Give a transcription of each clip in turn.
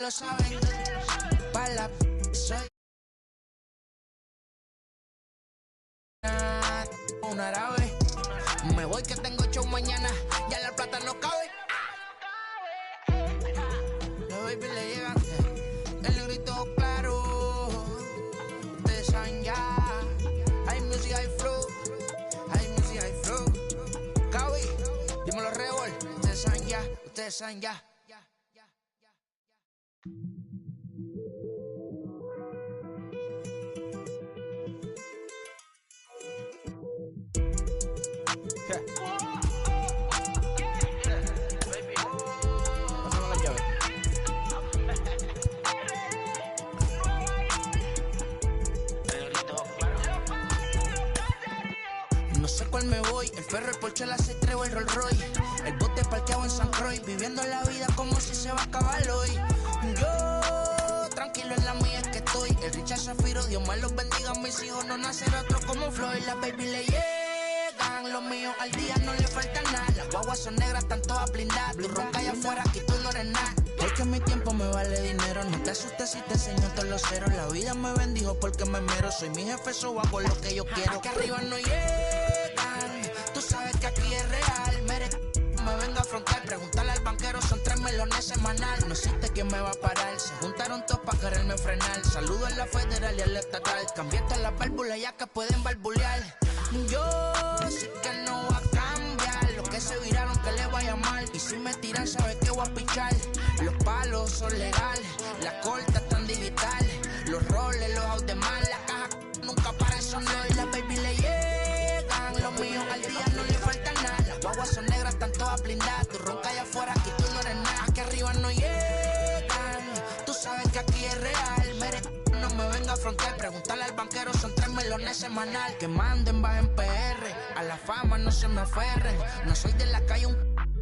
Lo saben, para la soy un árabe. Me voy que tengo show mañana, ya la plata no cabe. Los baby le llegan, el negrito claro. Ustedes saben ya, hay music, hay flow, hay music, hay flow. Cabe, dímelo Rebol, ustedes saben ya, ustedes saben ya. No sé cuál me voy, el ferro, el Porsche, la C3 o el Rolls Royce. El bote parqueado en San Croix, viviendo la vida como si se va a acabar hoy. Yo, tranquilo en la mía es que estoy. El Richard Zafiro, Dios me los bendiga, mis hijos no nacerá otro como Floyd. Las baby le llegan, los míos al día no le falta nada. Las guaguas son negras, están todas blindadas. Tú ronca allá afuera, aquí tú no eres nada. Es que mi tiempo me vale dinero, no te asustes si te enseño todos los ceros. La vida me bendijo porque me mero, soy mi jefe, so hago lo que yo quiero. Aquí arriba no llegan, tú sabes que aquí es real. Me venga a afrontar, preguntarle al banquero, son 3 melones semanal. No existe quien me va a parar, se juntaron todos para quererme frenar. Saludo a la federal y a la estatal, cambié todas las válvulas ya que pueden barbulear. Yo sé que no va a cambiar, los que se viraron que le vaya mal. Y si me tiran sabes que voy a pichar. Los palos son legales, las cortas están digitales. Los roles, los out de mal, la caja nunca paran, son los y las baby le llegan. Los míos al día no le falta nada. Las guaguas son negras, están todas blindadas. Tú ronca allá afuera, aquí tú no eres nada. Aquí arriba no llegan, tú sabes que aquí es real. No me venga a afrontar, preguntarle al banquero, son 3 melones semanal. Que manden, bajen PR, a la fama no se me aferren. No soy de la calle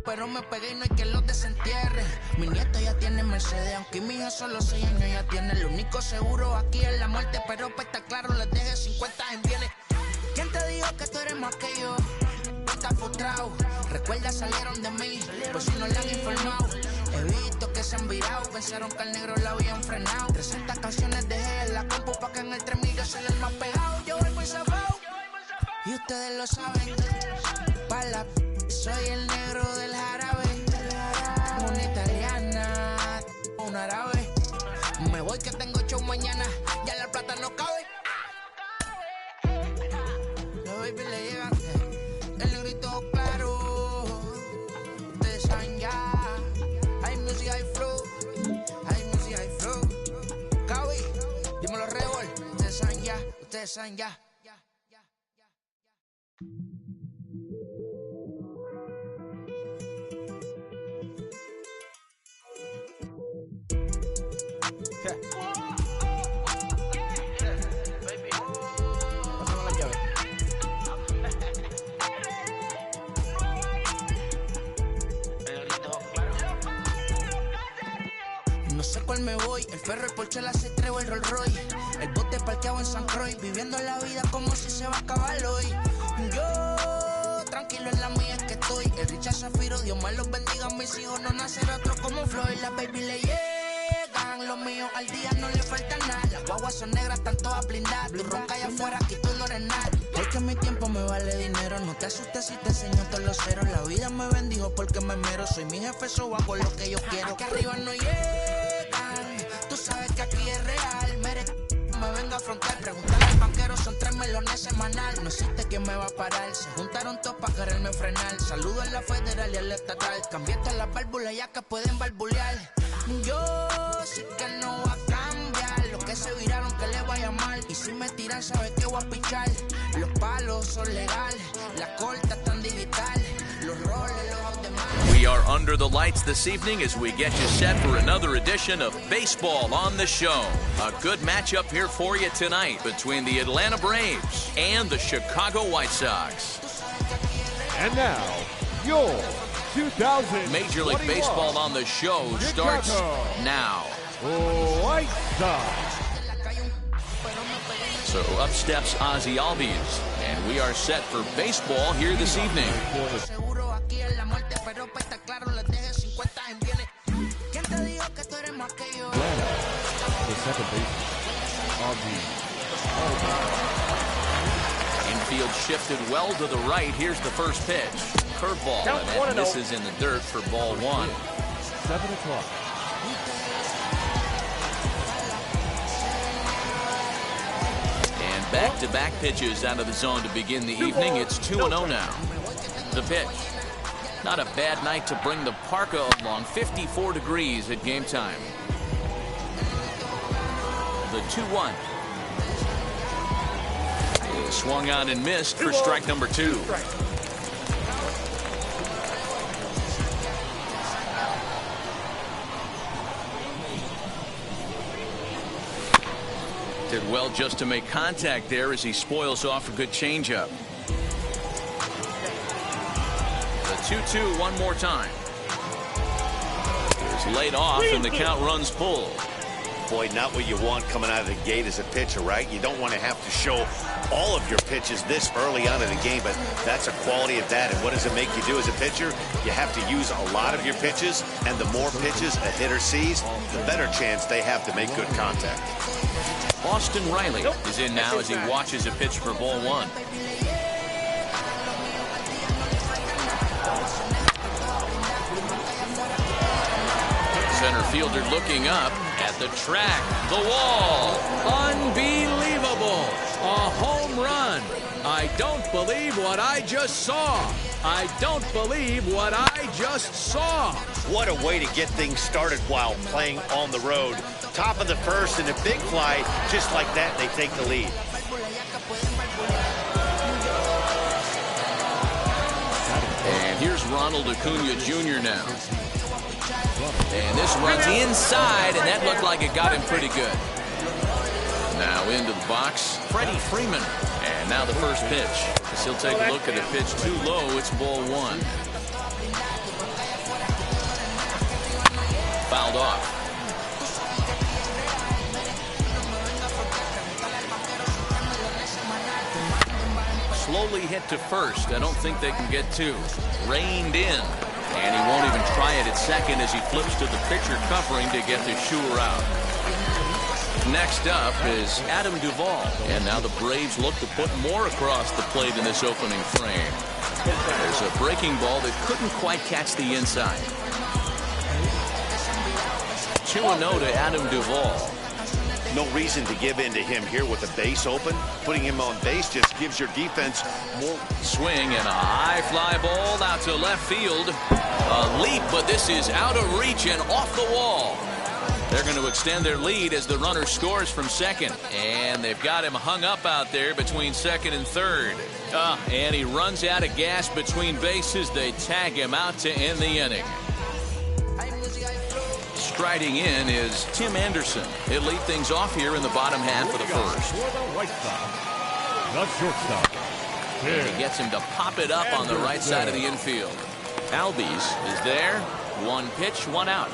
pero me pegué y no hay que los desentierre. Mi nieto ya tiene Mercedes, aunque mi hija solo 6 años ya tiene. Lo único seguro aquí es la muerte, pero para estar claro les deje 50 en bienes. ¿Quién te dijo que tú eres más que yo? Estás frustrado, recuerda salieron de mí, por si no le han informado. He visto que se han virado, pensaron que al negro la habían frenado. 300 canciones dejé en la compu pa' que en el 3000 yo soy el más pegado. Yo voy muy zafado, y ustedes lo saben. Pa' la soy el negro del jarabe, una italiana, un árabe. Me voy que tengo show mañana, ya la plata no cabe. Los baby le llegan, el negrito claro. Ustedes saben ya, hay music, hay flow, hay music, hay flow. Cabi, dímelo Rebol, ustedes saben ya, ustedes saben ya. No sé cuál me voy, el ferro, el Porsche, la C3 o el Rolls Royce. El bote parqueado en San Croix, viviendo la vida como si se va a acabar hoy. Yo, tranquilo en la mía es que estoy. El Richard Zafiro, Dios me los bendiga, mis hijos no nacerá otro como Floyd. Las baby le llegan, los míos al día no le falta nada. Las guaguas son negras, están todas blindadas. Tú ronca allá afuera, aquí tú no eres nada. Es que mi tiempo me vale dinero, no te asustes si te enseño todos los ceros. La vida me bendijo porque me mero, soy mi jefe, so hago lo que yo quiero. Aquí arriba no llegan, tú sabes que aquí es real. Me venga a afrontar, preguntarle al banquero, son 3 melones semanal. No existe quien me va a parar, se juntaron todos para quererme frenar. Saludo a la federal y a la estatal, cambié todas las válvulas ya que pueden barbulear. Yo sé que no va a cambiar, los que se viraron que le vaya mal. Y si me tiran sabes que voy a pichar. Los palos son legales, las cortas están digitales. Los roles, los out de mal. We are under the lights this evening as we get you set for another edition of Baseball on the Show. A good matchup here for you tonight between the Atlanta Braves and the Chicago White Sox. And now, your 2021 Major League Baseball on the Show starts now. White Sox. So up steps Ozzy Albies, and we are set for baseball here this evening. Seguro aquí es la muerte, pero para estar claro les deje 50 en bienes. ¿Quién te dijo que tú eres más que yo? the second base on the Infield shifted well to the right. Here's the first pitch. Curveball, and that misses in the dirt for ball one. 7 o'clock. And back-to-back pitches out of the zone to begin the evening. It's 2-0 now. The pitch. Not a bad night to bring the parka along. 54 degrees at game time. The 2-1. Swung on and missed for strike number 2. Did well just to make contact there as he spoils off a good changeup. The 2-2 one more time. It's laid off and the count runs full. Boy, not what you want coming out of the gate as a pitcher, right? You don't want to have to show all of your pitches this early on in the game, but that's a quality of that. And what does it make you do as a pitcher? You have to use a lot of your pitches, and the more pitches a hitter sees, the better chance they have to make good contact. Austin Riley is in now as he watches a pitch for ball one. Center fielder looking up at the track, the wall. Unbelievable. A home run. I don't believe what I just saw. I don't believe what I just saw. What a way to get things started while playing on the road. Top of the first and a big fly. Just like that, they take the lead. And here's Ronald Acuna Jr. now. And this runs inside, and that looked like it got him pretty good. Now into the box, Freddie Freeman. And now the first pitch. As he'll take a look at a pitch too low, it's ball one. Fouled off. Slowly hit to first. I don't think they can get two. Reined in. And he won't even try it at second as he flips to the pitcher covering to get the shooter out. Next up is Adam Duvall. And now the Braves look to put more across the plate in this opening frame. There's a breaking ball that couldn't quite catch the inside. 2-0 to Adam Duvall. No reason to give in to him here with the base open. Putting him on base just gives your defense more. Swing and a high fly ball out to left field. A leap, but this is out of reach and off the wall. They're going to extend their lead as the runner scores from second. And they've got him hung up out there between second and third. And he runs out of gas between bases. They tag him out to end the inning. Striding in is Tim Anderson. He'll lead things off here in the bottom half of the first. The shortstop. And he gets him to pop it up on the right side of the infield. Albies is there. One pitch, one out.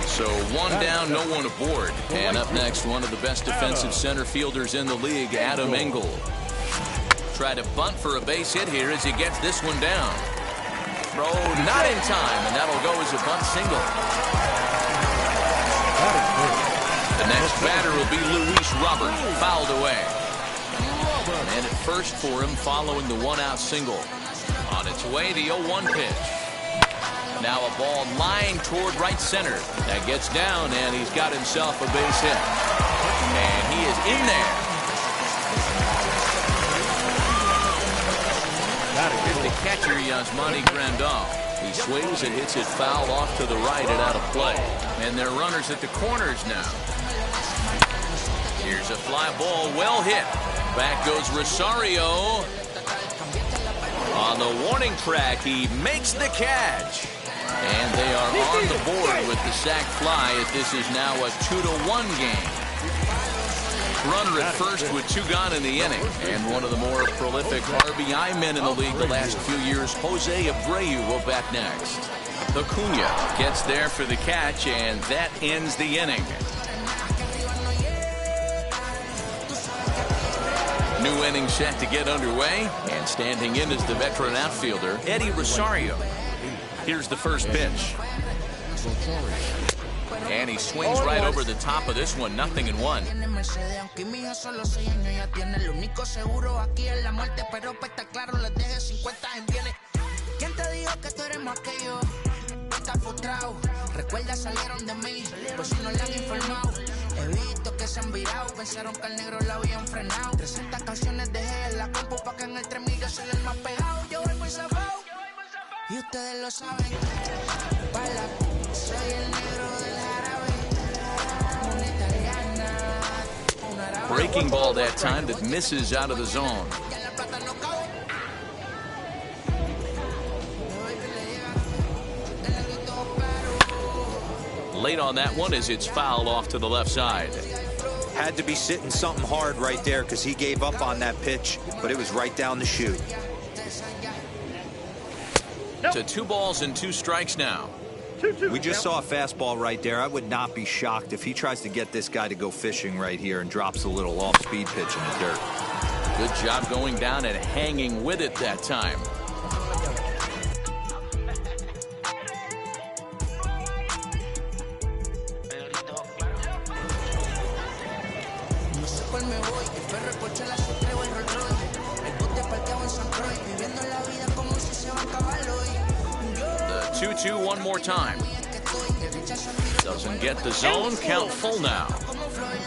So one down, no one aboard. And up next, one of the best defensive center fielders in the league, Adam Engel. Try to bunt for a base hit here as he gets this one down. Throw not in time, and that'll go as a bunt single. The next batter will be Luis Robert, fouled away. And at first for him following the one-out single. On its way, the 0-1 pitch. Now a ball lined toward right center. That gets down, and he's got himself a base hit. And he is in there. Here's the catcher, Yasmani Grandal. He swings and hits it foul off to the right and out of play. And they're runners at the corners now. Here's a fly ball, well hit. Back goes Rosario. On the warning track, he makes the catch. And they are on the board with the sac fly as this is now a 2-1 game. Runner at first with two gone in the inning. And one of the more prolific RBI men in the league the last few years, Jose Abreu, will bat next. Acuna gets there for the catch, and that ends the inning. New inning set to get underway, and standing in is the veteran outfielder, Eddie Rosario. Here's the first pitch. And he swings right over the top of this one, 0-1. Recuerda, salieron de mí, pues si no le han informado. He visto que se han virado, pensaron que al negro lo habían frenado. 300 canciones dejé en la compu pa' que en el 3000 se le más pegado. Yo voy muy zafado, y ustedes lo saben. Bala, soy el negro del árabe. Una italiana, una árabe. Breaking ball that time that misses out of the zone. Late on that one as it's fouled off to the left side. Had to be sitting something hard right there because he gave up on that pitch, but it was right down the chute. To 2 balls and 2 strikes now. We just saw a fastball right there. I would not be shocked if he tries to get this guy to go fishing right here and drops a little off-speed pitch in the dirt. Good job going down and hanging with it that time. The 2-2 one more time. Doesn't get the zone. Count full now.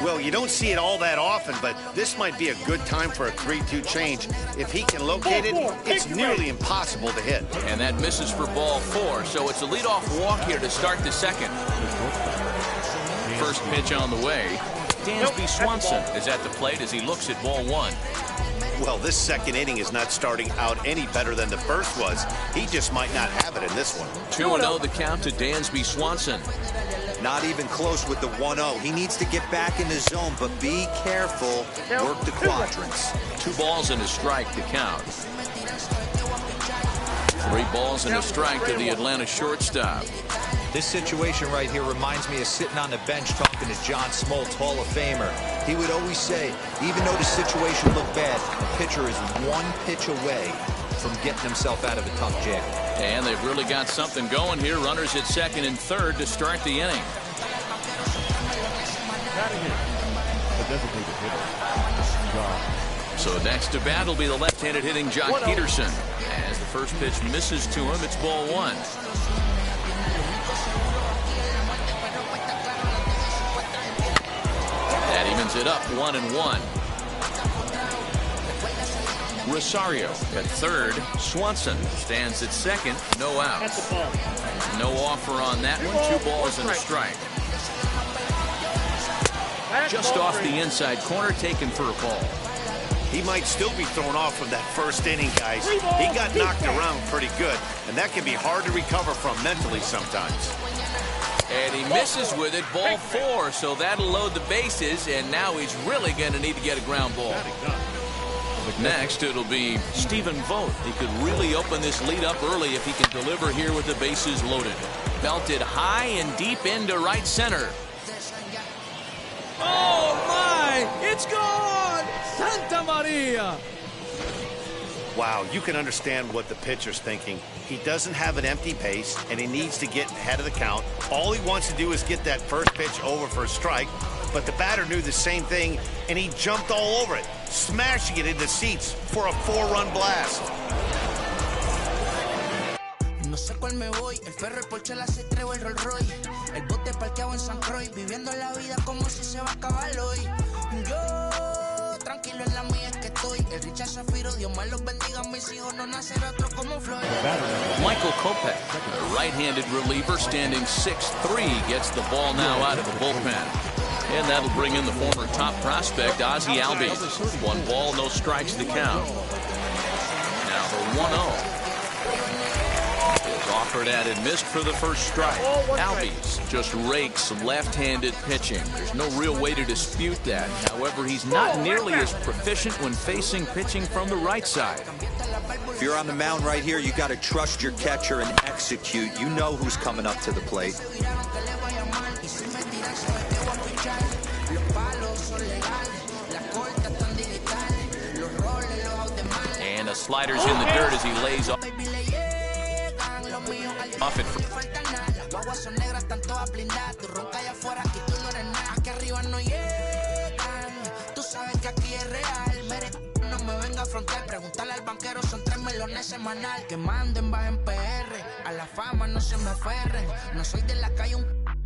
Well, you don't see it all that often, but this might be a good time for a 3-2 change. If he can locate it, it's nearly impossible to hit. And that misses for ball 4, so it's a leadoff walk here to start the second. First pitch on the way. Dansby Swanson is at the plate as he looks at ball 1. Well, this second inning is not starting out any better than the first was. He just might not have it in this one. 2-0 the count to Dansby Swanson. Not even close with the 1-0. He needs to get back in the zone, but be careful. Work the quadrants. 2 balls and a strike to count. 3 balls and a strike to the Atlanta shortstop. This situation right here reminds me of sitting on the bench talking to John Smoltz, Hall of Famer. He would always say, even though the situation looked bad, a pitcher is 1 pitch away from getting himself out of a tough jam. And they've really got something going here. Runners at second and third to start the inning. So next to bat will be the left-handed hitting Jock Peterson. As the first pitch misses to him, it's ball 1. That evens it up 1-1. Rosario at third. Swanson stands at second. No outs. No offer on that one. 2 balls and a strike. Just off the inside corner, taken for a ball. He might still be thrown off from that first inning, guys. He got knocked around pretty good, and that can be hard to recover from mentally sometimes. And he misses with it, ball 4, so that'll load the bases, and now he's really going to need to get a ground ball. Next, it'll be Stephen Vogt. He could really open this lead up early if he can deliver here with the bases loaded. Belted high and deep into right center. Oh, my! It's gone! Santa Maria! Wow, you can understand what the pitcher's thinking. He doesn't have an empty base, and he needs to get ahead of the count. All he wants to do is get that first pitch over for a strike, but the batter knew the same thing, and he jumped all over it, smashing it into seats for a 4-run blast. No sé cuál me voy, el ferro, el Porsche, la C3 o el Rolls Royce. El bote parqueado en San Croix, viviendo la vida como si se va a acabar hoy. Yo, tranquilo en la mía es que estoy. El Richard Zafiro, Dios más los bendiga, mis hijos no nacerá otro como Floyd. Michael Kopech, a right-handed reliever, standing 6'3", gets the ball now out of the bullpen. And that'll bring in the former top prospect, Ozzie Albies. 1 ball, no strikes to count. Now the 1-0. Offered at and missed for the first strike. Albies just rakes left-handed pitching. There's no real way to dispute that. However, he's not nearly as proficient when facing pitching from the right side. If you're on the mound right here, you got to trust your catcher and execute. You know who's coming up to the plate. And a slider's in the dirt as he lays off it. son negras, están todas blindadas. Tu ronca allá afuera, aquí tú no eres nada. Aquí arriba no llegan. Tú sabes que aquí es real. Mere, no me venga a afrontar. Pregúntale al banquero, son 3 melones semanal. Que manden, bajen PR. A la fama no se me aferren. No soy de la calle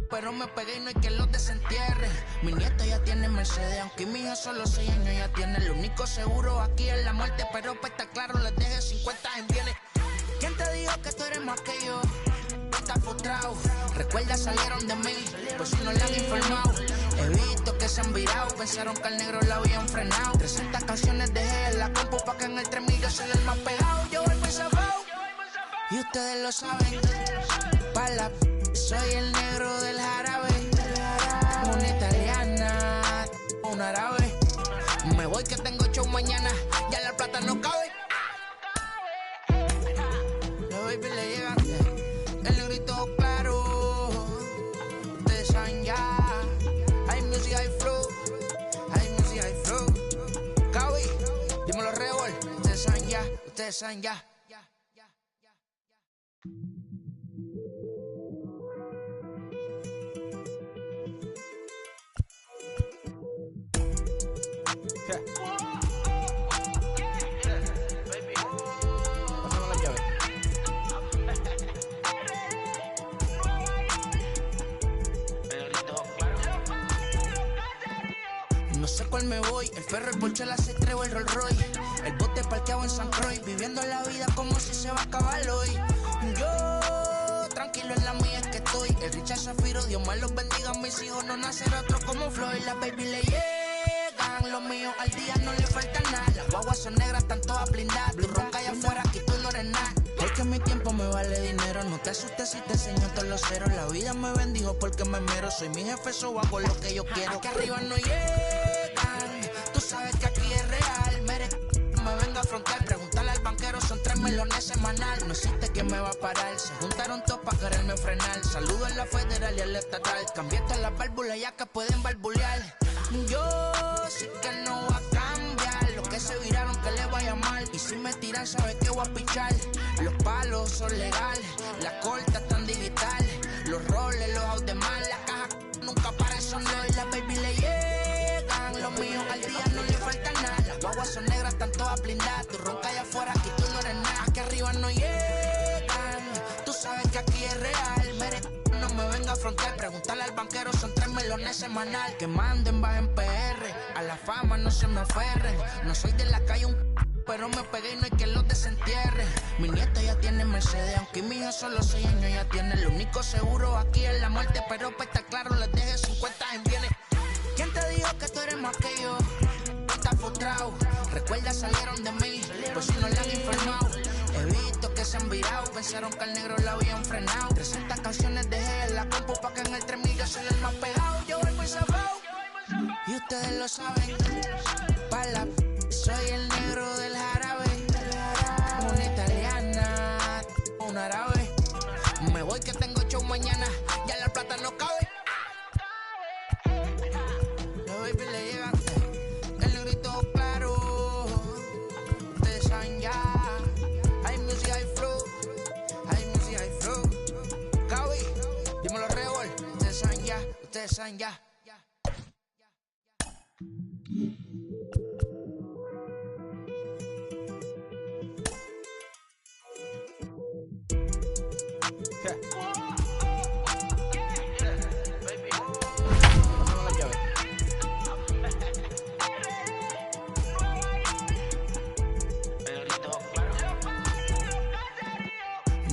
pero me pegué y no hay que los desentierre. Mi nieto ya tiene Mercedes, aunque mi hija solo 6 años ya tiene. Lo único seguro aquí es la muerte, pero para estar claro les deje 50 en bienes. ¿Quién te dijo que tú eres más que yo? Estás frustrado, recuerda salieron de mí, pues si no le han informado. He visto que se han virado, pensaron que al negro la habían frenado. 300 canciones dejé en la compu pa' que en el 3000 yo soy el más pegado. Yo voy zafado, y ustedes lo saben. Pala, soy el negro del jarabe. Una italiana, un árabe. Me voy que tengo show mañana, ya la plata no cabe. Los baby le llegan, el negrito claro. Ustedes saben ya, hay music, hay flow. Hay music, hay flow. Cabi, dímelo Rebol. Ustedes saben ya, ustedes saben ya. No sé cuál me voy, el ferro, el Porsche, la C3 o el Rolls Royce. El bote parqueado en San Croix, viviendo la vida como si se va a acabar hoy. Yo, tranquilo en la mía es que estoy. El Richard Zafiro, Dios más los bendiga, mis hijos no nacerán otro como Floyd. Las baby le llegan, los míos al día no le falta nada. Las guaguas son negras, están todas blindadas. Tu ronca allá afuera, aquí tú no eres nada. Porque mi tiempo me vale dinero, no te asustes si te enseño todos los ceros. La vida me bendijo porque me mero, soy mi jefe, so hago lo que yo quiero. Aquí arriba no llegan, tú sabes que aquí es real. Mere, me venga a afrontar, pregúntale al banquero, son 3 melones semanal. No existe quien me va a parar, se juntaron todos para quererme frenar. Saludo a la federal y a la estatal, cambié todas las válvulas ya que pueden barbulear. Yo sé que no va a cambiar, los que se viraron que le vaya mal. Y si me tiran sabes que voy a pichar. Los palos son legales, las cortas están digitales. Los roles, los out de mal, las cajas nunca paran, son los y las baby le llegan. Los míos al día no le falta nada. Las guaguas son negras, están todas blindadas. Tu ronca allá afuera, aquí tú no eres nada. Aquí arriba no llegan, tú sabes que aquí es real. Mere, no me venga a afrontar, pregúntale al banquero, son 3 melones semanal. Que manden, bajen PR, a la fama no se me aferren. No soy de la calle pero me pegué y no hay que los desentierre. Mi nieto ya tiene Mercedes, aunque mi hija solo 6 años ya tiene. Lo único seguro aquí es la muerte, pero para estar claro les deje 50 en bienes. ¿Quién te dijo que tú eres más que yo? Estás frustrado, recuerda salieron de mí, pues si no le han informado. He visto que se han virado, pensaron que al negro la habían frenado. 300 canciones dejé en la compu pa' que en el 3000 yo soy el más pegado. Yo voy muy zafado, y ustedes lo saben. Pala, soy el negro del jarabe. Una italiana, un árabe. Me voy que tengo show mañana, ya la plata no cabe. Los baby le llegan, el negrito claro. Ustedes saben ya, hay music, hay flow. Hay music, hay flow. Cabi, dímelo Rebol. Ustedes saben ya, ustedes saben ya.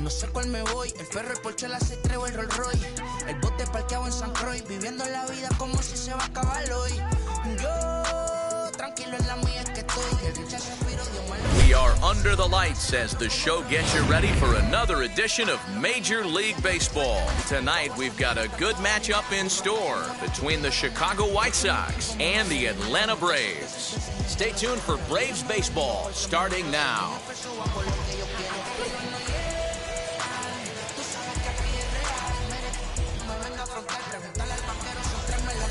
No sé cuál me voy, el ferro, el Porsche, la C3 o el Rolls Royce. El bote parqueado en San Croix, viviendo la vida como si se va a acabar hoy. Yo, tranquilo en la mía es que estoy. El Richard Zafiro, Dios malo. We are under the lights as the show gets you ready for another edition of Major League Baseball. Tonight we've got a good matchup in store between the Chicago White Sox and the Atlanta Braves. Stay tuned for Braves baseball starting now.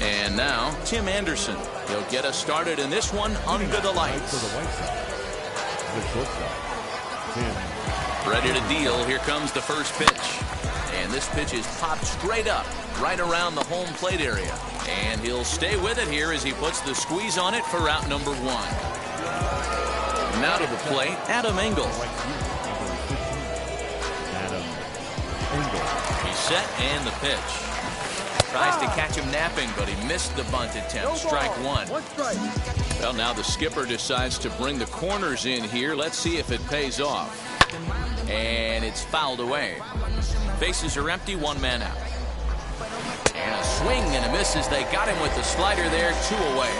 And now, Tim Anderson. He'll get us started in this one under the lights. For the White Sox, the shortstop, Tim. Ready to deal. Here comes the first pitch. And this pitch is popped straight up, right around the home plate area. And he'll stay with it here as he puts the squeeze on it for out number 1. Now to the plate, Adam Engel. He's set and the pitch. Tries to catch him napping, but he missed the bunt attempt. Strike 1. Well, now the skipper decides to bring the corners in here. Let's see if it pays off. And it's fouled away. Bases are empty, 1 man out. And a swing and a miss as they got him with the slider there, 2 away.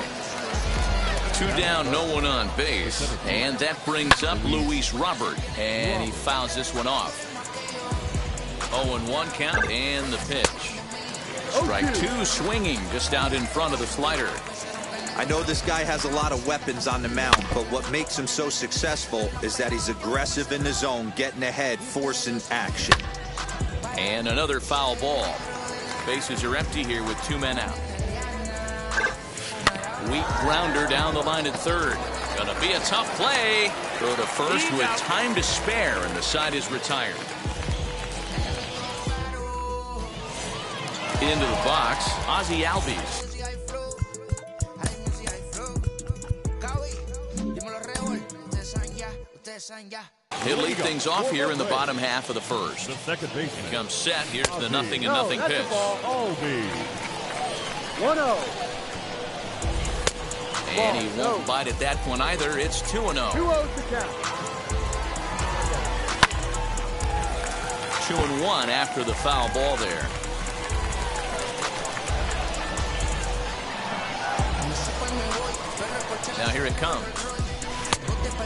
2 down, no one on base. And that brings up Luis Robert. And he fouls this one off. 0-1 count and the pitch. Strike 2 swinging just out in front of the slider. I know this guy has a lot of weapons on the mound, but what makes him so successful is that he's aggressive in the zone, getting ahead, forcing action. And another foul ball. Bases are empty here with 2 men out. Weak grounder down the line at third. Gonna be a tough play. Throw to first with time to spare, and the side is retired. Into the box, Ozzie Albies. He'll lead things off here in the bottom half of the first. He comes set. Here's the 0-0 pitch. 1-0. And he won't bite at that one either. It's 2-0. 2-0 to count. 2-1 after the foul ball there. Now here it comes.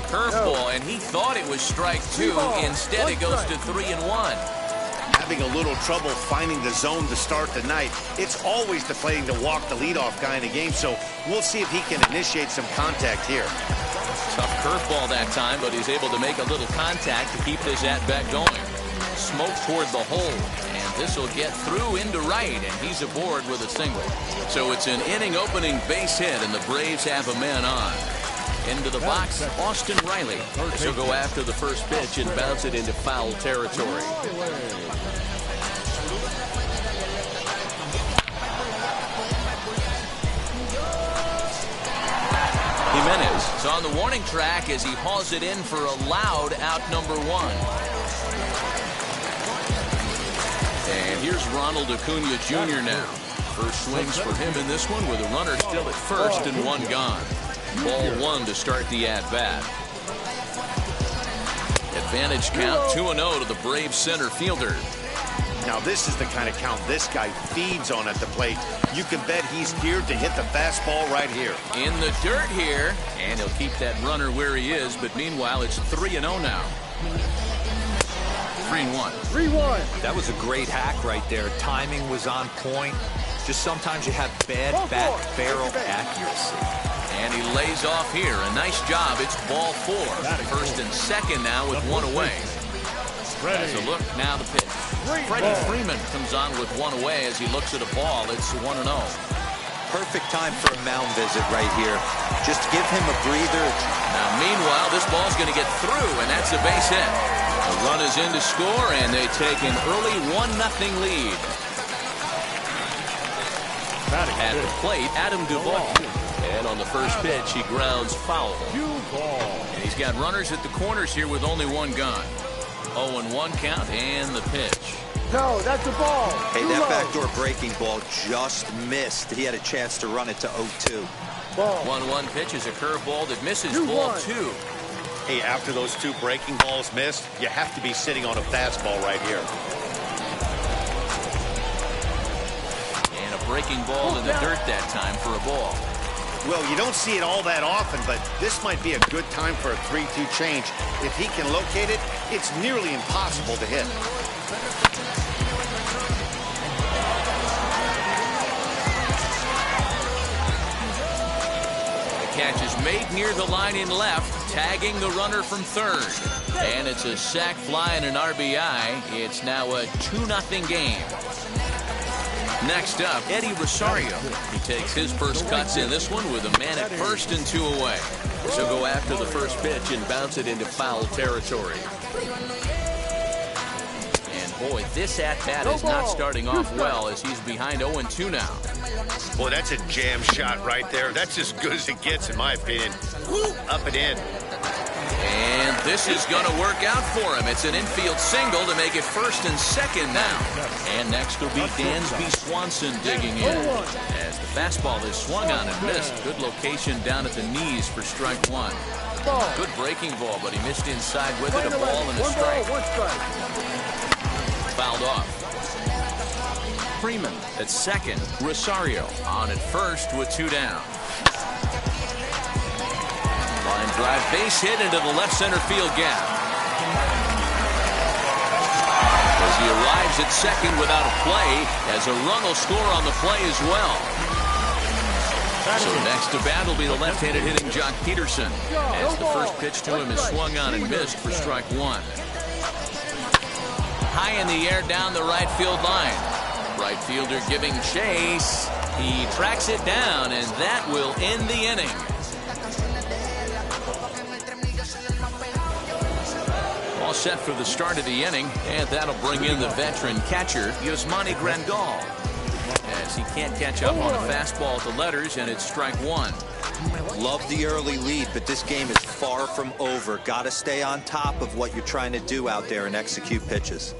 Curveball, and he thought it was strike 2. Instead, it goes to 3-1. Having a little trouble finding the zone to start the night. It's always the playing to walk the leadoff guy in the game, so we'll see if he can initiate some contact here. Tough curveball that time, but he's able to make a little contact to keep this at-bat going. Smoke toward the hole, and this will get through into right, and he's aboard with a single. So it's an inning-opening base hit, and the Braves have a man on. Into the box, Austin Riley. He'll go after the first pitch and bounce it into foul territory. Jimenez is on the warning track as he hauls it in for a loud out number 1. And here's Ronald Acuna Jr. now. First swings for him in this one with a runner still at first and 1 gone. Ball 1 to start the at-bat. Advantage count 2-0 to the Braves center fielder. Now this is the kind of count this guy feeds on at the plate. You can bet he's geared to hit the fastball right here. In the dirt here, and he'll keep that runner where he is, but meanwhile it's 3-0 now. 3-1. 3-1. That was a great hack right there. Timing was on point. Just sometimes you have bad back barrel accuracy. And he lays off here. A nice job. It's ball 4. First and second now with 1 away. As a look, now the pitch. Freddie Freeman comes on with 1 away as he looks at a ball. It's 1-0. Perfect time for a mound visit right here. Just give him a breather. Now, meanwhile, this ball's going to get through, and that's a base hit. The run is in to score, and they take an early 1-0 lead. At the plate, Adam Duvall. And on the first pitch, he grounds foul. And he's got runners at the corners here with only 1 gone. 0-1 count and the pitch. No, that's a ball. Hey, that backdoor breaking ball just missed. He had a chance to run it to 0-2. 1-1 pitch is a curveball that misses ball 2. Hey, after those 2 breaking balls missed, you have to be sitting on a fastball right here. And a breaking ball in the dirt that time for a ball. Well, you don't see it all that often, but this might be a good time for a 3-2 change. If he can locate it, it's nearly impossible to hit. The catch is made near the line in left, tagging the runner from third. And it's a sac fly and an RBI. It's now a 2-0 game. Next up, Eddie Rosario. He takes his first cuts in this one with a man at first and 2 away. So go after the first pitch and bounce it into foul territory. And Boy, this at-bat is not starting off well as he's behind 0-2 now. Boy, that's a jam shot right there. That's as good as it gets, in my opinion. Woo, up and in. And this is going to work out for him. It's an infield single to make it first and second now. And next will be Dansby Swanson digging in. As the fastball is swung on and missed. Good location down at the knees for strike one. Good breaking ball, but he missed inside with it. A ball and a strike. Fouled off. Freeman at second. Rosario on at first with 2 down. Line drive base hit into the left center field gap. As he arrives at second without a play, as a run will score on the play as well. So next to bat will be the left-handed hitting Jock Peterson. As the first pitch to him is swung on and missed for strike one. High in the air down the right field line. Right fielder giving chase. He tracks it down, and that will end the inning. All set for the start of the inning, and that'll bring in the veteran catcher, Yasmani Grandal, as he can't catch up on a fastball at the letters, and it's strike one. Love the early lead, but this game is far from over. Got to stay on top of what you're trying to do out there and execute pitches.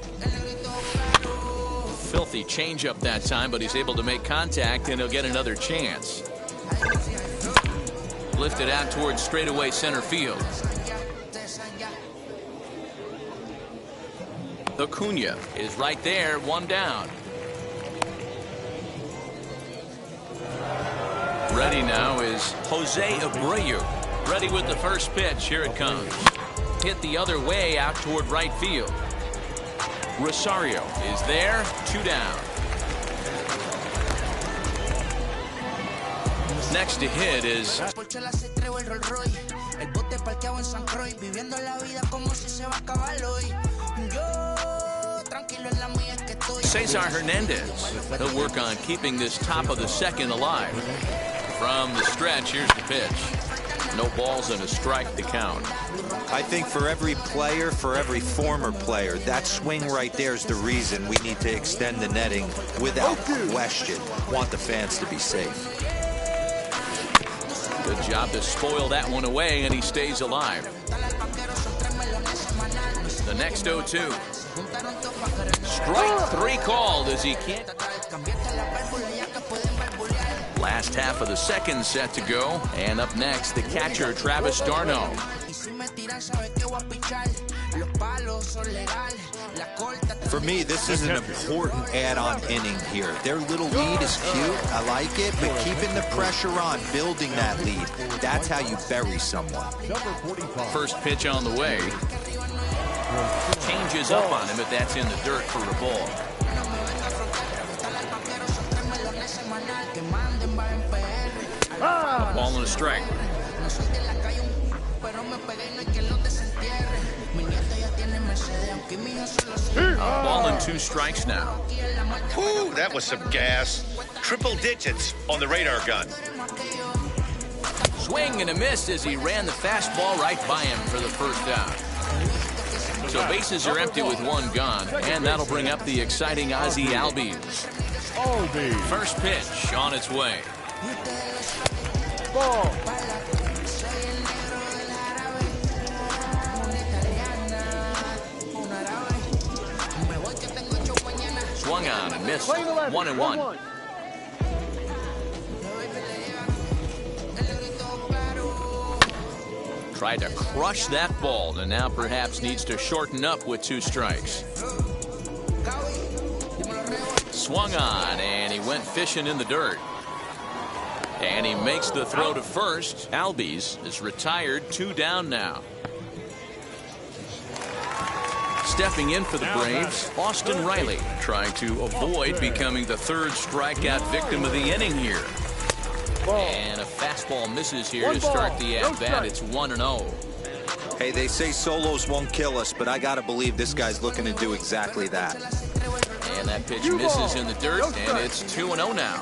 Filthy changeup that time, but he's able to make contact, and he'll get another chance. Lifted out towards straightaway center field. Acuna is right there, 1 down. Ready now is Jose Abreu. Ready with the first pitch. Here it comes. Hit the other way out toward right field. Rosario is there, 2 down. Next to hit is Cesar Hernandez. He'll work on keeping this top of the second alive. From the stretch, here's the pitch. No balls and a strike to count. I think for every player, for every former player, that swing right there is the reason we need to extend the netting without question. Want the fans to be safe. Good job to spoil that one away, and he stays alive. The next 0-2. Strike 3 called as he can't. Last half of the second set to go, and up next the catcher Travis d'Arnaud. For me, this is an important add-on inning here. Their little lead is cute, I like it, but keeping the pressure on, building that lead, that's how you bury someone. First pitch on the way. Changes up on him, but that's in the dirt for a ball. A ball and a strike. A ball and 2 strikes now. Whew, that was some gas. Triple digits on the radar gun. Swing and a miss as he ran the fastball right by him for the first down. So bases are empty with 1 gone, and that'll bring up the exciting Ozzie Albies. First pitch on its way. Ball. Swung on and missed. 1-1. Tried to crush that ball, and now perhaps needs to shorten up with 2 strikes. Swung on, and he went fishing in the dirt. And he makes the throw to first. Albies is retired, 2 down now. Stepping in for the Braves, Austin Riley, trying to avoid becoming the 3rd strikeout victim of the inning here. And a fastball misses here to start the at-bat. It's 1-0. Hey, they say solos won't kill us, but I got to believe this guy's looking to do exactly that. And that pitch misses in the dirt, and it's 2-0 now.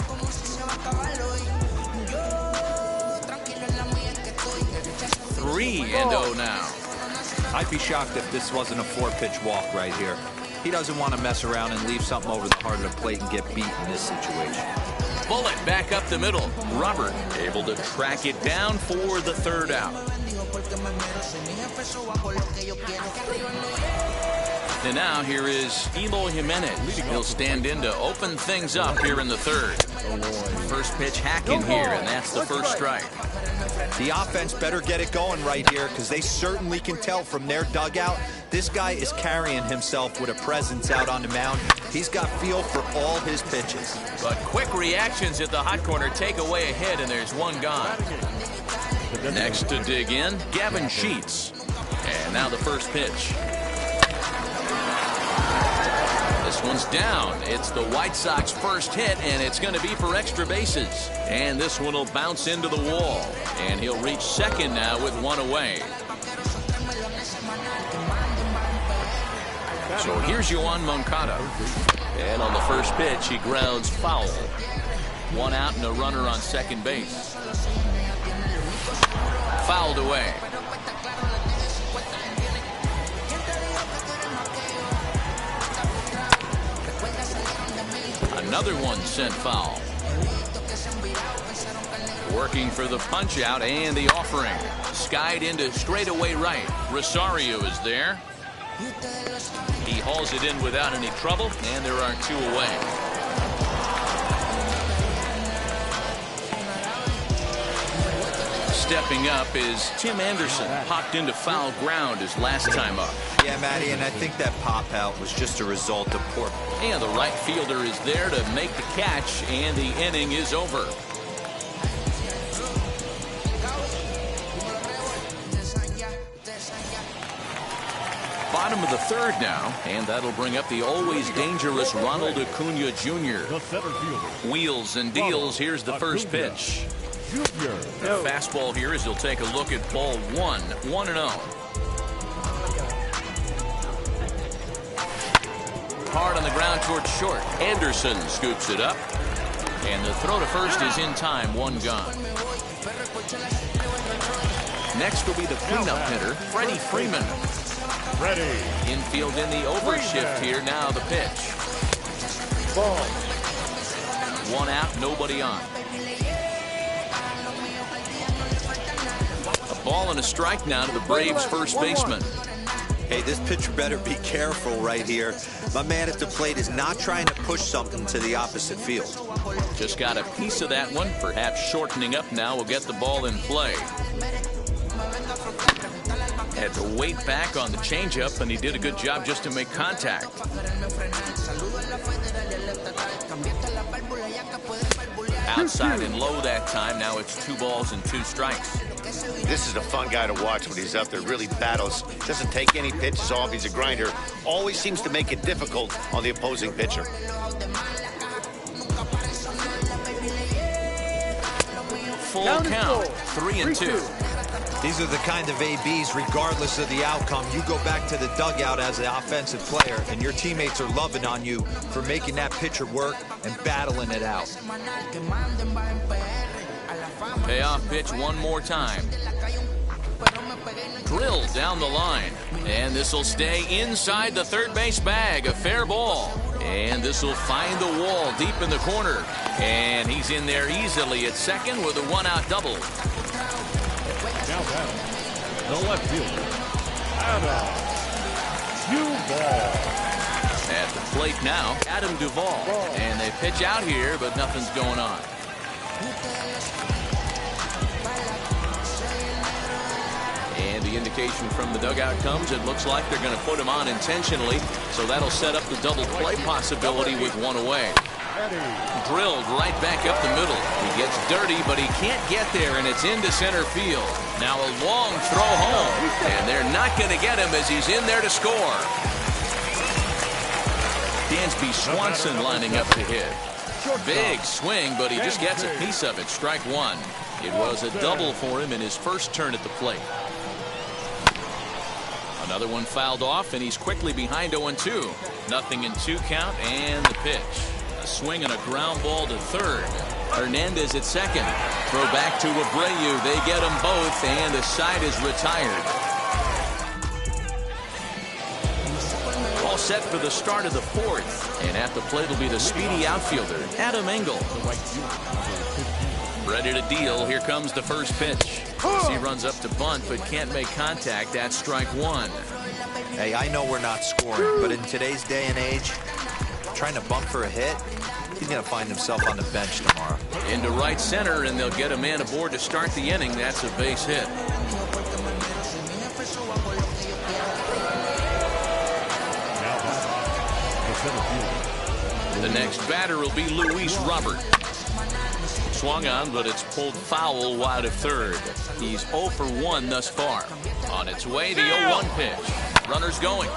3-0 now. I'd be shocked if this wasn't a 4-pitch walk right here. He doesn't want to mess around and leave something over the heart of the plate and get beat in this situation. Bullet back up the middle. Robert able to track it down for the third out. And now here is Eloy Jimenez. He'll stand in to open things up here in the third. First pitch hacking here, and that's the first strike. The offense better get it going right here, because they certainly can tell from their dugout this guy is carrying himself with a presence out on the mound. He's got feel for all his pitches. But quick reactions at the hot corner take away a hit, and there's one gone. Next to dig in, Gavin Sheets. And now the first pitch. This one's down. It's the White Sox first hit, and it's going to be for extra bases. And this one will bounce into the wall. And he'll reach second now with one away. So here's Yoan Moncada. And on the first pitch, he grounds foul. One out and a runner on second base. Fouled away. Another one sent foul. Working for the punch out and the offering. Skied into straightaway right. Rosario is there. He hauls it in without any trouble, and there are two away. Stepping up is Tim Anderson. Popped into foul ground his last time up. Yeah, Matty, and I think that pop out was just a result of poor. And the right fielder is there to make the catch, and the inning is over. Bottom of the third now, and that'll bring up the always dangerous Ronald Acuna Jr. Wheels and deals. Here's the first pitch. The fastball here as he'll take a look at ball 1-0. Hard on the ground towards short. Anderson scoops it up. And the throw to first is in time. One gone. Next will be the cleanup hitter, Freddie Freeman. Infield in the overshift here. Now the pitch. Ball. One out, nobody on. A ball and a strike now to the Braves' first baseman. Hey, this pitcher better be careful right here. My man at the plate is not trying to push something to the opposite field. Just got a piece of that one. Perhaps shortening up now will get the ball in play. Had to wait back on the changeup, and he did a good job just to make contact. Outside and low that time. Now it's 2 balls and 2 strikes. This is a fun guy to watch when he's up there. Really battles. Doesn't take any pitches off. He's a grinder. Always seems to make it difficult on the opposing pitcher. Full count. 3-2. These are the kind of ABs, regardless of the outcome, you go back to the dugout as an offensive player, and your teammates are loving on you for making that pitcher work and battling it out. Payoff pitch one more time. Drilled down the line. And this will stay inside the third base bag. A fair ball. And this will find the wall deep in the corner. And he's in there easily at second with a 1-out double. Now batting, the left fielder, Adam Duvall. At the plate now, Adam Duvall. And they pitch out here, but nothing's going on. And the indication from the dugout comes, it looks like they're going to put him on intentionally. So that'll set up the double play possibility with one away. Drilled right back up the middle. He gets dirty, but he can't get there, and it's into center field. Now a long throw home, and they're not going to get him as he's in there to score. Dansby Swanson lining up to hit. Big swing, but he just gets a piece of it. Strike one. It was a double for him in his first turn at the plate. Another one fouled off, and he's quickly behind 0-2. 0-2 count, and the pitch. A swing and a ground ball to third. Hernandez at second. Throw back to Abreu. They get them both, and the side is retired. Ball set for the start of the fourth. And at the plate will be the speedy outfielder, Adam Engel. Ready to deal. Here comes the first pitch. He runs up to bunt, but can't make contact. That's strike one. Hey, I know we're not scoring, but in today's day and age, trying to bunt for a hit, he's going to find himself on the bench tomorrow. Into right center, and they'll get a man aboard to start the inning. That's a base hit. The next batter will be Luis Robert. Swung on, but it's pulled foul wide of third. He's 0 for 1 thus far. On its way, the 0-1 pitch. Runners going.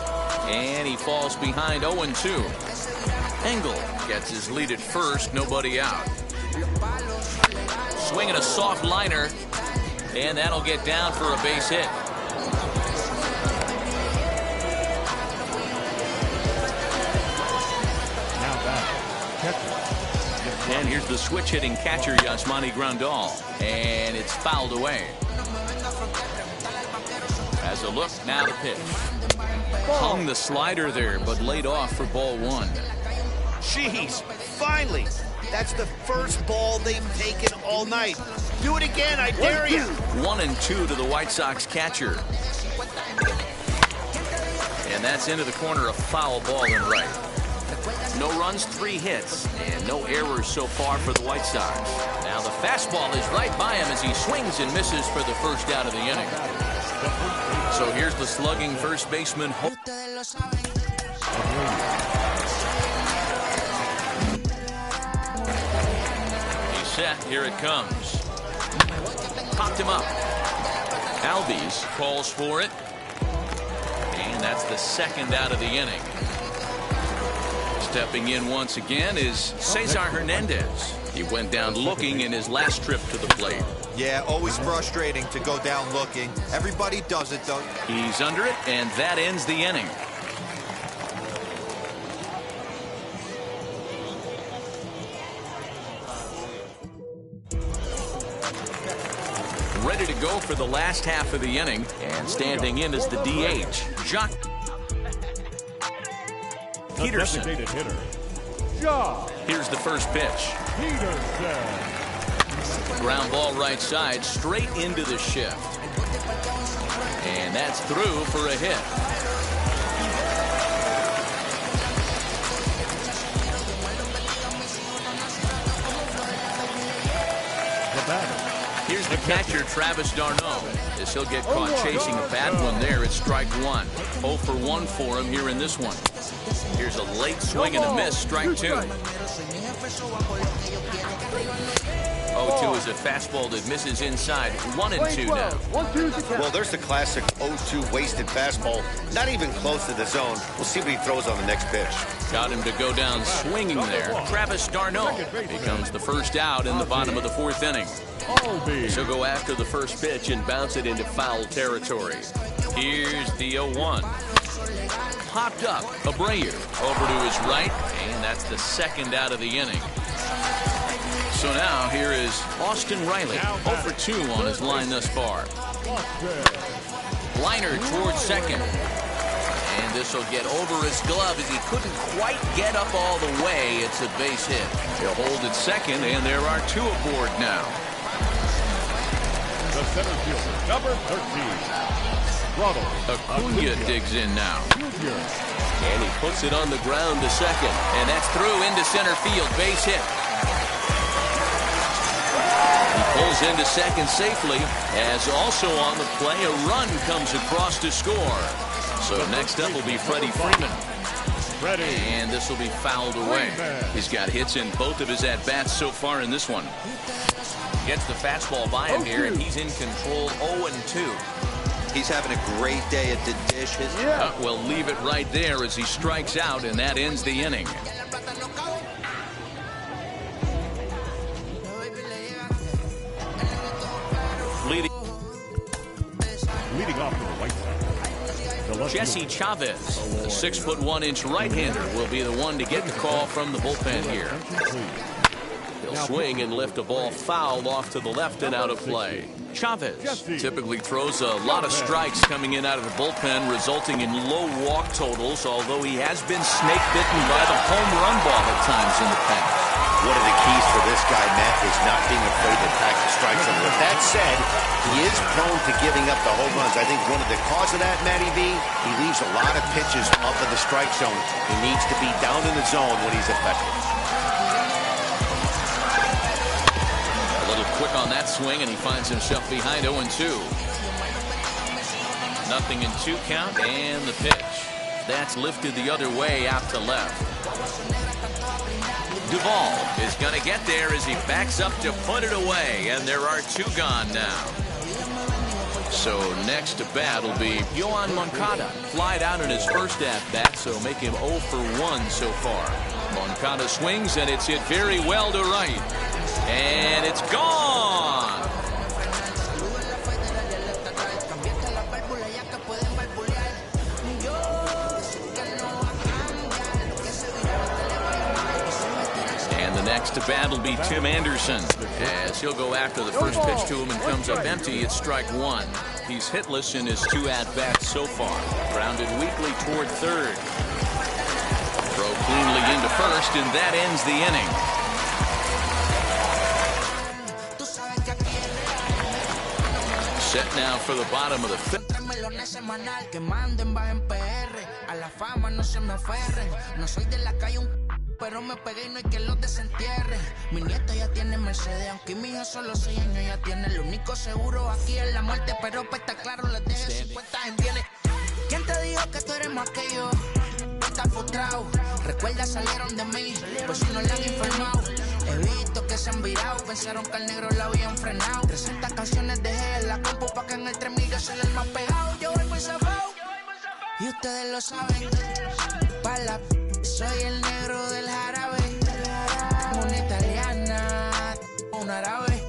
And he falls behind 0-2. Engel gets his lead at first, nobody out. Swinging a soft liner, and that'll get down for a base hit. And here's the switch-hitting catcher, Yasmani Grandal. And it's fouled away. As a look, now the pitch. Hung the slider there, but laid off for ball one. Jeez, finally. That's the first ball they've taken all night. Do it again, I dare you. 1-2 to the White Sox catcher. And that's into the corner, a foul ball in right. No runs, 3 hits, and no errors so far for the White Sox. Now the fastball is right by him as he swings and misses for the first out of the inning. So here's the slugging first baseman. He's set. Here it comes. Popped him up. Albies calls for it. And that's the second out of the inning. Stepping in once again is Cesar Hernandez. He went down looking in his last trip to the plate. Yeah, always frustrating to go down looking. Everybody does it, though. He's under it, and that ends the inning. Ready to go for the last half of the inning, and standing in is the DH, Jock Peterson. Here's the first pitch. Ground ball right side, straight into the shift. And that's through for a hit. Here's the catcher, Travis d'Arnaud, as he'll get caught chasing a bad one there. It's strike one. 0 for 1 for him here in this one. Here's a late swing and a miss, strike 2. 0-2 is a fastball that misses inside. 1-2 now. Well, there's the classic 0-2 wasted fastball. Not even close to the zone. We'll see what he throws on the next pitch. Got him to go down swinging there. Travis d'Arnaud becomes the first out in the bottom of the fourth inning. She'll go after the first pitch and bounce it into foul territory. Here's the 0-1. Popped up. Abreu over to his right, and that's the second out of the inning. So now here is Austin Riley, 0 for 2 on his line thus far. Liner towards second. And this will get over his glove as he couldn't quite get up all the way. It's a base hit. He'll hold at second, and there are 2 aboard now. The center fielder, number 13. Acuna digs in now. And he puts it on the ground to second. And that's through into center field. Base hit. He pulls into second safely, as also on the play a run comes across to score. So next up will be Freddie Freeman. And this will be fouled away. He's got hits in both of his at-bats so far in this one. Gets the fastball by him here, and he's in control. 0-2. He's having a great day at the dish. We'll leave it right there as he strikes out, and that ends the inning. Leading off to the White Sox. Jesse Chavez, a 6'1" right-hander, will be the one to get the call from the bullpen here. He'll swing and lift a ball foul off to the left and out of play. Chavez typically throws a lot of strikes coming in out of the bullpen, resulting in low walk totals, although he has been snake bitten by the home run ball at times in the past. One of the keys for this guy, Matt, is not being afraid to attack the strike zone. With that said, he is prone to giving up the home runs. I think one of the cause of that, Matty B, he leaves a lot of pitches up in the strike zone. He needs to be down in the zone when he's effective. A little quick on that swing, and he finds himself behind 0-2. 0-2 count, and the pitch. That's lifted the other way out to left. Duvall is going to get there as he backs up to put it away, and there are 2 gone now. So next to bat will be Yoan Moncada. Flied out in his first at-bat, so make him 0 for 1 so far. Moncada swings, and it's hit very well to right. And it's gone! Next to bat will be Tim Anderson, as he'll go after the first pitch to him and comes up empty. It's strike 1. He's hitless in his 2 at-bats so far. Grounded weakly toward third. Throw cleanly into first, and that ends the inning. Set now for the bottom of the 5th. Pero me pegué y no hay que los desentierre. Mi nieto ya tiene Mercedes, aunque mi hijo solo 6 años ya tiene. Lo único seguro aquí es la muerte, pero pues está claro, les deje 50 en bienes. ¿Quién te dijo que tú eres más que yo? Estás frustrado, recuerda salieron de mí, pues si no le han informado. He visto que se han virado, pensaron que al negro lo habían frenado. 300 canciones dejé en la compu pa' que en el 3000 yo soy el más pegado. Yo voy muy zafado, y ustedes lo saben. Pa' la soy el negro del jarabe, una italiana, un árabe.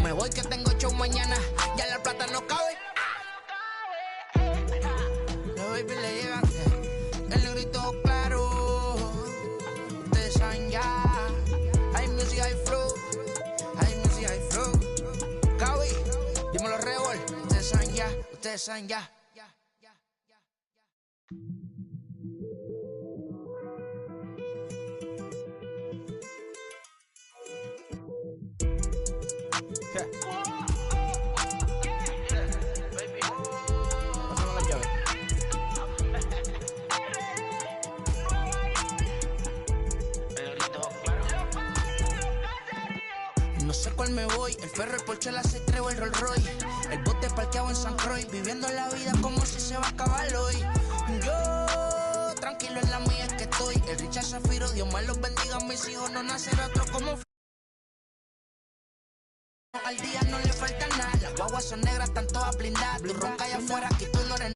Me voy que tengo show mañana, ya la plata no cabe. Los baby le llegan, el negrito claro. Ustedes saben ya, hay music, hay flow, hay music, hay flow. Cabe, dímelo Rebol, ustedes saben ya, ustedes saben ya. No sé cuál me voy, el perro, el Porsche, la C3 o el Rolls Royce. El bote parqueado en San Croix, viviendo la vida como si se va a acabar hoy. Yo, tranquilo en la mía es que estoy. El Richard Zafiro, Dios me los bendiga, mis hijos no nacerá otro como. Al día no le falta nada, las guaguas son negras, están todas blindadas. Tu ronca allá afuera, aquí tú no eres